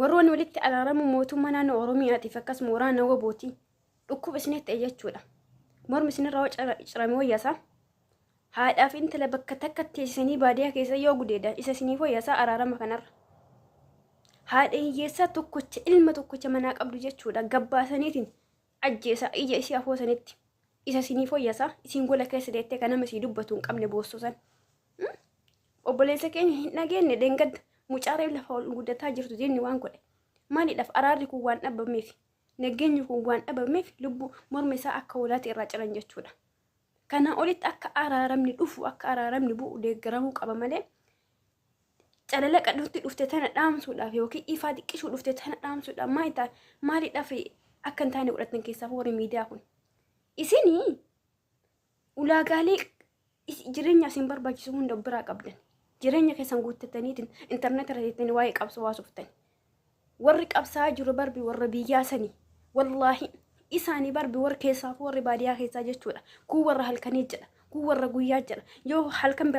warroonni walitti araaramu mootummaa naannoo Oromiyaatiif akkasuma waraana wabootii dhukkub isinitti jechuudha. Mormi isinirraa cirame wayyasaa haadhaaf intala bakka takka teessisanii baadiyaa keessa yoo gudeedan isa isiniif wayyasaa araarama kanarra. Haadha hiyyeessaa tokkocha ilma tokkocha manaa qabdu jechuudha. Gabbaasaniitiin ajjeesa ija isii afoosanitti isa isiniif wayyasaa isin gola keessa deettee kan nama isii dubbatu hin qabne boossosan. Obboleessa keenya hin dhageenye deengadda mucaaree lafa ol guddataa jirtu jenni waan godhe. Maaliidhaaf araarri kun waan dhabameef nageenyi kun waan dhabameef lubbuu morma isaa akka walaati irraa ciran jechuudha. Kana olitti akka araaramni dhufu akka araaramni bu'u deeggaramuu qaba malee calala qadhuutti dhufte tana dhaamsuudhaaf yookiin ifaa xiqqishuu dhufte tana dhaamsuudhaaf maaliidhaaf akka hin taane godhatan keessaa warri miidiyaa kun. Isinii ulaagaalee jireenya isin barbaachisu hunda biraa qabdan. Jireenya keessan guuttataniitiin intarneet irra jettanii waa'ee qabsoo waasuuftan. Warri qabsaa jiru barbi warra biyyaa sanii wallaahi isaanii barbi warra keessaa fi warri baadiyaa keessaa jechuudha. Kun warra halkanii jedha, kun warra guyyaa jedha. Yoo halkan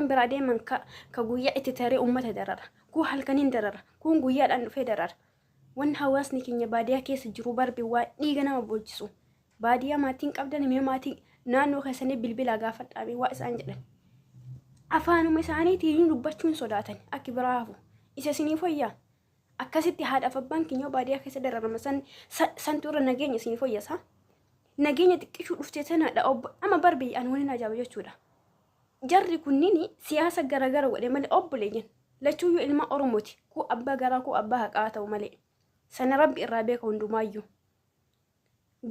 biraa deeman ka guyyaa itti taree uummata darara. Kun halkaniin darara, kun guyyaadhaan dhufee darara. Wanni hawaasni keenya baadiyaa keessa jiru barbi waa dhiiga nama boojjisu. Baadiyaa maatiin qabdan mee maatiin naannoo keessanii bilbila gaafadhaa waa isaan jedhan. Afaanuma isaaniitiin dubbachuun sodaatan akka biraa hafu. Isa isiniif wayyaa akkasitti haadhaaf abbaan keenya baadiyaa keessa dararama santu irra nageenya isiniif wayyasaa. Nageenya xiqqishuu dhuftee sanaadha amma barbi an waliin ajaa'iba jechuudha. Jarri kunniin siyaasa garagara godhe malee obboleeyyan lachuuyyuu ilma Oromooti. Ku abbaa garaa ku abbaa haqaa ta'u malee sana rabbi irraa beeka hundumaayyuu.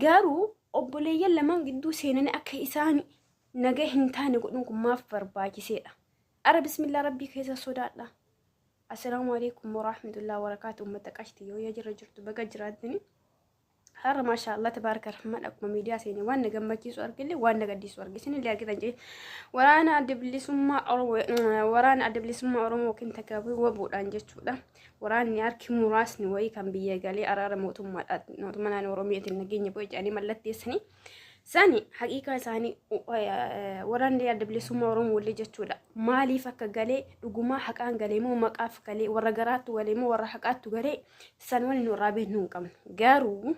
Garuu obboleeyyan lamaan gidduu seenanii akka isaan nagaa hin taane godhuun kun maaf barbaachiseedha. Ara bismillah rabbii keessa sodaadha. Assalaamu alaykum warahmatullahi wabarakatuh. Ummata qashti yoo jira jirtu baga jiraatani. Har'a maashaallah tabaaraka rahman akkuma miidiyaa seenee waan na gammachiisu argille waan na gaddiisu argisini illee argitan jee waraana adda bilisummaa Oromoo kin takaabii wabuudhaan jechuudha. Waraanni harki muraasni wayii kan biyya galee araara mootummaa naannoo Oromiyaatiin nageenya bu'ee jedhanii mallatteessanii sani haqiiqa isaanii waraanni adda bilisummaa Oromoo walii jechuudha. Maaliif akka galee dhugumaa haqaan galee moo maqaaf galee warra garaattu galee moo warra haqaattu galee san waliin warraa beeknu hin qabnu.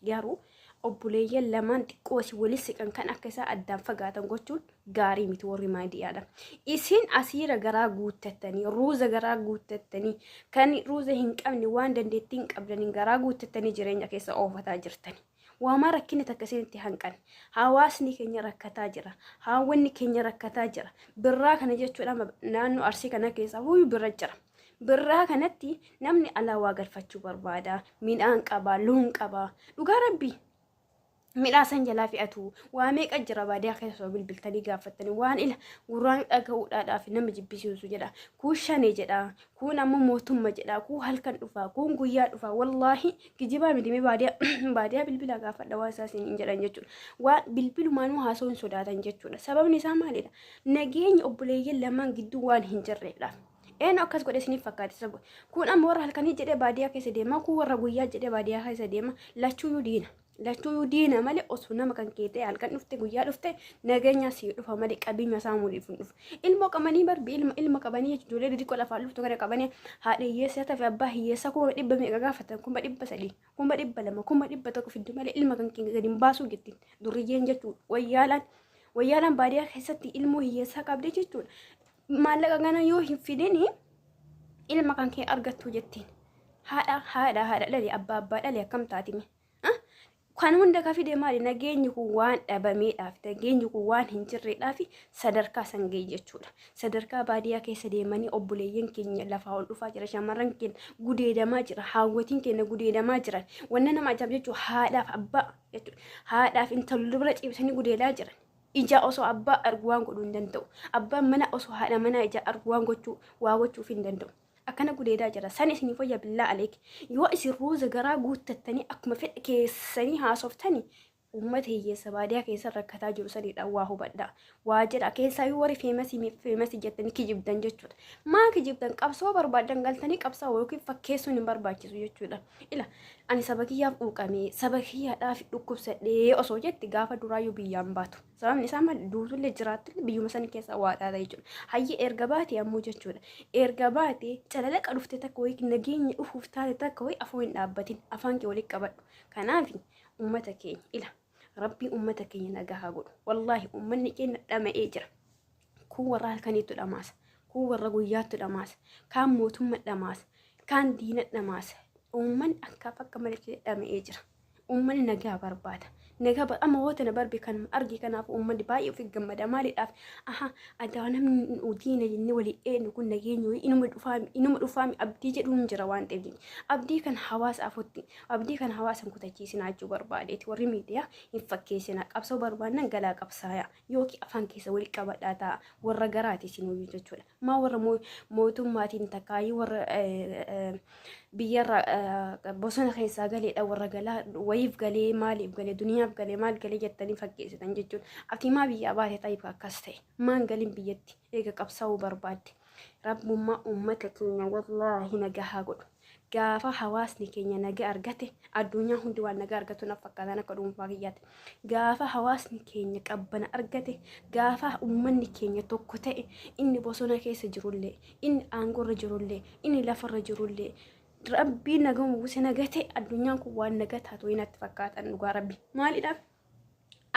Garuu obboleeyyan lamaan xiqqoo si waliin siqan kan akka isaa addaan fagaatan gochuun gaarii miti warri maadiyaadha. Isin asiira garaa guuttattanii ruuza garaa guuttattanii kan ruuza hin qabne waan dandeettii hin qabdaniin garaa guuttattanii jireenya keessa oofataa jirtani. Waama rakkina takkasitti hanqan hawaasni keenya rakkataa jira, haawwanni keenya rakkataa jira. Birraa kana jechuudha naannoo Arsii kana keessa huyu birra jira. Birraa kanatti namni alaawaa galfachuu barbaada. Midhaan qaba, loon qaba. Dhugaa rabbii midhaasan jalaa fe'atu waa meeqa jira baadiyaa keessa bilbiltanii gaafattanii waan ila gurraan dhaga'uudhaaf nama jibbisiisu jedha. Kun shanee jedha, kun ammoo mootummaa jedha, kun halkan dhufa, kun guyyaa dhufa. Wallaahi kijibaa midimee baadiyaa bilbila gaafadha waa isaas hin jedhan jechuudha. Waan bilbilumaanuu haasoo hin sodaatan jechuudha. Sababni isaa maalidha? Nageenya obboleeyyan lamaan gidduu waan hin jirreedha. Een akkas godhe isiniif fakkaate sabu. Kun ammoo warra halkanii jedhee baadiyaa keessa deema, kun warra guyyaa jedhee baadiyaa keessa deema. Lachuuyyuu diina malee osoo nama kan keetee halkan dhufte guyyaa dhufte nageenya si dhufa malee qabeenya isaa muliif hin dhufu. Ilmoo qabanii barbi ilma qabanii ijoollee xixiqqoo lafaan dhuftu gara qabanii haadha hiyyeessaa tafe abbaa hiyyeessaa kuma dhibba meeqa gaafatan kuma dhibba sadii kuma dhibba lama kuma dhibba tokko fiddu malee ilma kan keenya gadi hin baasuu jettiin duriyyeen jechuudha. Wayyaalaan baadiyaa keessatti ilmoo hiyyeessaa qabdee jechuudha. Maallaqa gana yoo hin fidini ilma kan kee argattu jettiin. Haadha dhalee abbaa dhalee akkam taatime. Kan hunda ka fide maali nageenyi kun waan dhabameedhaaf nageenyi kun waan hin jirreedhaaf sadarkaa sangee jechuudha. Sadarkaa baadiyaa keessa deemanii obboleeyyan keenya lafaa ol dhufaa jira, shamarran keenya gudeedamaa jira, haawwatiin keenya gudeedamaa jiran. Wanna nama ajaa'iba jechuudha haadhaaf abbaa jechuudha. Haadhaaf intalli bira ciibsanii gudeedaa jiran. Ija osoo abbaa argu waan godhuu hin danda'u. Abbaan mana osoo haadha mana ija argu waan gochuuf hin danda'u. Akkana gudeedaa jira. San isiniif wayya billaa aleek. Yoo isin ruuza garaa guuttattanii akkuma fedhe keessanii haasoftanii ummata hiyyeessa baadiyaa keessa rakkataa jiru sadiidha waa hubadhaa waa jedha keessaa warri feemasii jettanii kijibdan jechuudha maa kijibdan qabsoo barbaadan galtanii qabsaa yookiin fakkeessuun hin barbaachisu jechuudha ila ani saba kiyyaaf quuqamee saba kiyyaadhaaf dhukkubsadhee osoo jetti gaafa duraayyuu biyyaan baatu sababni isaa maal duutullee jiraattu biyyuma sanii keessa waa dhaata jechuudha hayyee erga baatee ammoo jechuudha erga baatee calalaqa dhufte takka wayii nageenya dhufuuf taate takka wayii afoo hin dhaabbatin afaan kee walitti qabadhu kanaaf ummata keenya ila rabbii ummata keenya nagahaa godhu wallahi ummanni keenya dhama'ee jira kun warra halkaniitu dhamaasa kun warra guyyaattu dhamaasa kaan mootummaa dhamaasa kaan diina dhamaasa ummanni akka malee dhama'ee jira ummanni nagaa barbaada nagaa amma wootana barbi kan argi kanaaf ummanni baay'ee ofi gammada maaliidhaaf addaa namni diina jennee walii eenyu kun nageenyu inuma dhufaami abdii jedhuun jira waan ta'eef abdii kan hawaasa afutti abdii kan hawaasan kutachiisinaa jechuu barbaadeeti warri miidiyaa hin fakkeessina qabsoo barbaadnan galaa qabsaaya yookiin afaan keessa walii qabadhaa ta'a warra garaati sinuu jechuudha maa warra mootummaatiin takkaayi warra biyyarra bosona keessaa galeedha warra galaa wayiif galee maaliif galee duniyaaf galee maal galee jettanii fakkeessitan jechuudha ati maa biyyaa baate ta'iif akkas ta'e maan galiin biyyatti eega qabsaa'uu barbaadde rabbummaa ummata keenya wallaahi nagahaa godhu gaafa hawaasni keenya nagaa argate addunyaa hundi waan nagaa argatu naaf fakkaatan akka dhuunfaa kiyyaatti gaafa hawaasni keenya qabbana argate gaafa ummanni keenya tokko ta'e inni bosona keessa jirullee inni aangoorra jirullee inni lafarra jirullee rabbii nagamu buuse nagate addunyaan kun waan nagaa taatu inatti fakkaatan dhugaa rabbi maaliidhaaf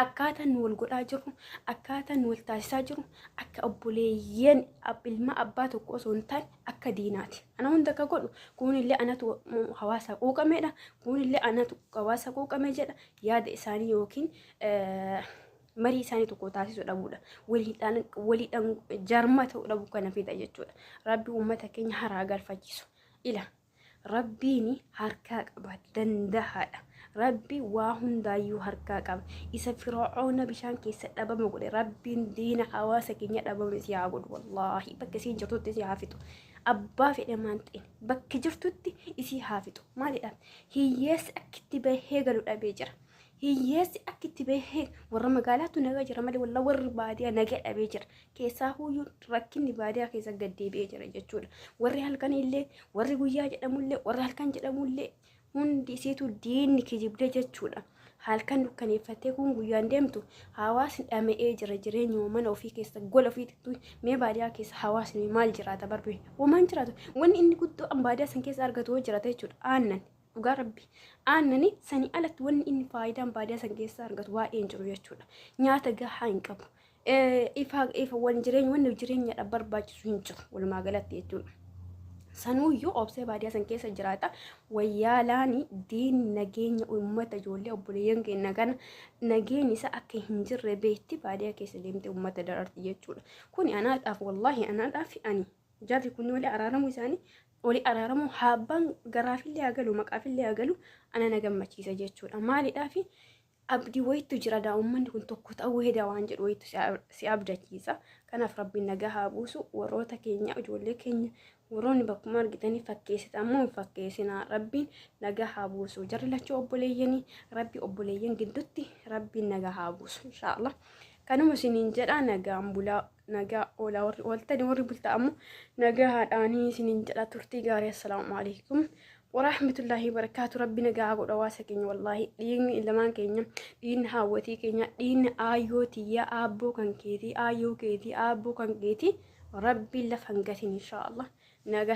akkaataan nu wal godhaa jiru akkaataan nu wal taasisaa jiru akka obboleeyyan ilma abbaa tokko osoo hin taane akka diinaati ana hunda akka godhu kunillee anatu hawaasa quuqameedha kunillee anatu hawaasa quuqame jedha yaada isaanii yookiin marii isaanii tokko taasisuu dhabuudha waliidhaan jarma ta'uu dhabu kana fida jechuudha rabbi uummata keenya haraa galfachiisu ila rabbiin harkaa qaba dandahaadha rabbi waa hundaayyuu harkaa qaba isa fir'auna bishaan keessa dhabama godhe rabbiin diina hawaasa keenya dhabame si haa godhu wallaahi bakka isiin jirtutti si haa fixu abbaa fedhe maan ta'e bakki jirtutti isii haa fixu maaliidhaaf hiyyeessi akkitti bahee galu dhabee jira hiyyeessi akkitti bahee warra magaalaatu nagaa jira malee walla warri baadiyaa nagaa dhabee jira keessaa huyyuu rakkinni baadiyaa keessa gaddeebi'ee jira jechuudha warri halkan illee warri guyyaa jedhamullee warri halkan jedhamullee hundi isiitu diinni kijibdee jechuudha halkan dukkaneeffattee kun guyyaan deemtu hawaasni dhama'ee jira jireenya mana ofii keessa gola ofiitti mee baadiyaa keessa hawaasni maal jiraata barbee waan jiraatu wanni inni guddoo baadiyaa san keessa argatu jiraata jechuudha aannan dhugaa rabbi aannani sanii alatti wanni inni faayidaan baadiyaa san keessa argatu waa'ee hin jiru jechuudha nyaata gahaa hin qabu ifa waan jireenya barbaachisu hin jiru walumaa galatti jechuudha sanuyyuu obsee baadiyaa san keessa jiraata wayyaalaani diin nageenya uummata ijoollee obboleeyyan keenya kana nageenya isa akka hin jirre beetti baadiyaa keessa deemte uummata dararti jechuudha kuni anaadhaaf wallaahi anaadhaaf ani jarri kun wali araaramu isaanii wali araaramu habbaan garaafillee agalu maqaafillee agalu ana na gammachiisa jechuudha maaliidhaaf abdii wayitu jira daa'ummanni kun tokko ta'uu hedaa waan jedhu wayitu si abdachiisa kanaaf rabbiin nagaa haa buusu warroota keenya ijoollee keenya warroonni bakkuma argitanii fakkeessita ammoo hin fakkeessinaa rabbiin nagaa haa buusu jarri lachuu obboleeyyanii rabbi obboleeyyan gidduutti rabbiin nagaa haa buusu inshaallah kanuma isiniin jedha nagaan bulaa nagaa oolaa warri ooltanii warri bultaa ammoo nagaa haadhaanii isiniin jedha turtii gaarii assalaamu alaikum warahmatullahi wabarakatuh rabbi nagaa godha hawaasa keenya wallaahi dhiigni ilmaan keenya dhiigni haawwatii keenya dhiigni aayyootii aabboo kan keetii aayyoo keetii aabboo kan keetii rabbi lafa hangatiin inshaallah nagaa